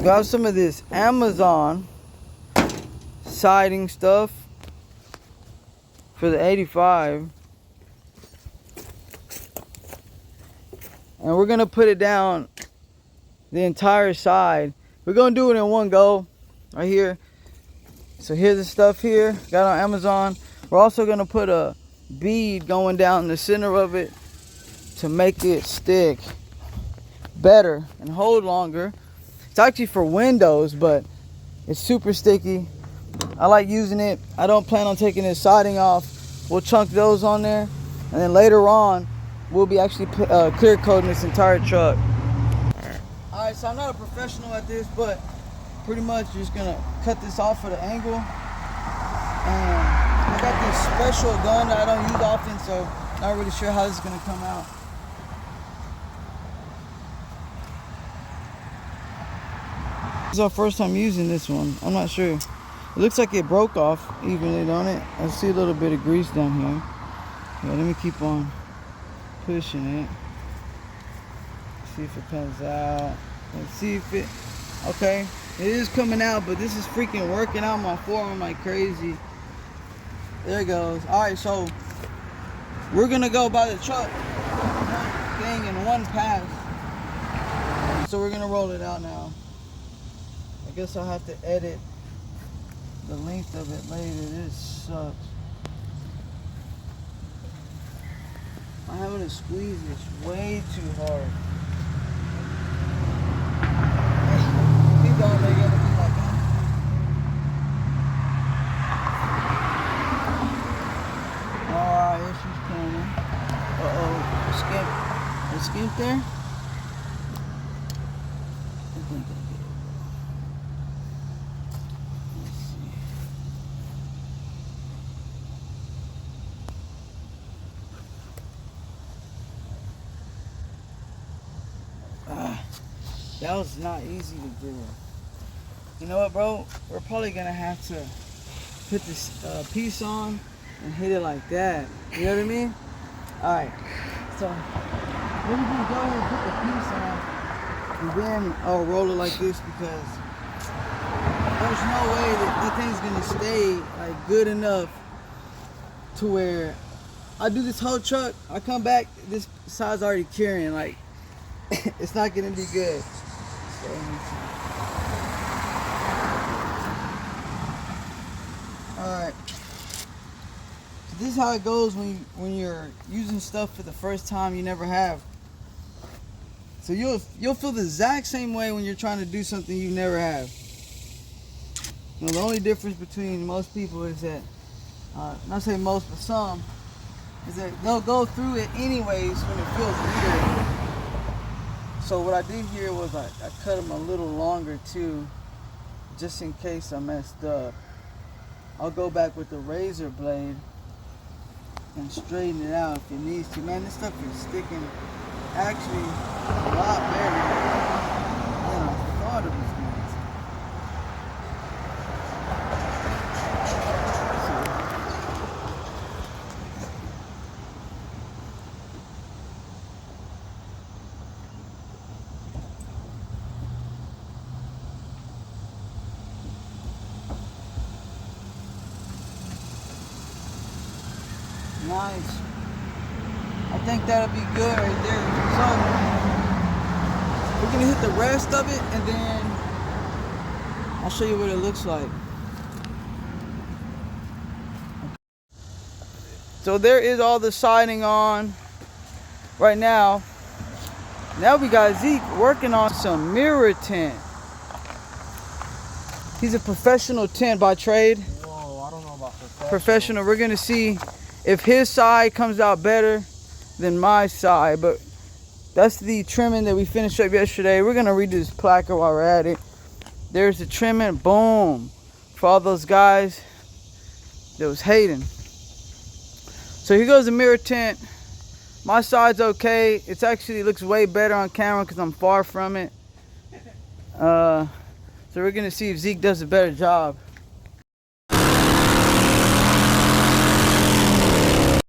Got some of this Amazon siding stuff for the 85. And we're gonna put it down the entire side. We're gonna do it in one go right here. So here's the stuff here, got on Amazon. We're also gonna put a bead going down the center of it to make it stick better and hold longer. It's actually for windows, but it's super sticky. I like using it. I don't plan on taking this siding off. We'll chunk those on there, and then later on we'll be actually clear coating this entire truck. Alright, so I'm not a professional at this, but pretty much just gonna cut this off at an angle. And I got this special gun that I don't use often, so not really sure how this is gonna come out. This is our first time using this one. I'm not sure. It looks like it broke off evenly, don't it? I see a little bit of grease down here. Yeah, let me keep on pushing it. See if it comes out. Let's see if it, okay, it is coming out, but this is freaking working out my forearm like crazy. There it goes. All right, so we're gonna go by the truck thing in one pass. So we're gonna roll it out now. I guess I'll have to edit the length of it later. This sucks. I'm having to squeeze this way too hard. Keep going, they gotta be like that. Alright, here she's coming. Uh-oh, a skimp there? I think I did. Let's see. That was not easy to do. You know what, bro? We're probably gonna have to put this piece on and hit it like that. You know what I mean? All right. So we're gonna go ahead and put the piece on, and then I'll roll it like this, because there's no way that thing's gonna stay like good enough to where I do this whole truck. I come back, this side's already curing. Like it's not gonna be good. So, alright. So this is how it goes when you're using stuff for the first time you never have. So you'll feel the exact same way when you're trying to do something you never have. You know, the only difference between most people is that, not say most, but some, is that they'll go through it anyways when it feels weird. So what I did here was I cut them a little longer too, just in case I messed up. I'll go back with the razor blade and straighten it out if it needs to. Man, this stuff is sticking actually a lot better than I thought it was going to. Nice. I think that'll be good right there. So we're gonna hit the rest of it, and then I'll show you what it looks like. So there is all the siding on right now. Now we got Zeke working on some mirror tint. He's a professional tint by trade. Whoa, I don't know about professional. We're gonna see if his side comes out better than my side, but that's the trimming that we finished up yesterday. We're gonna redo this placard while we're at it. There's the trimming, boom, for all those guys that was hating. So here goes the mirror tint. My side's okay. It's actually looks way better on camera because I'm far from it. So we're gonna see if Zeke does a better job.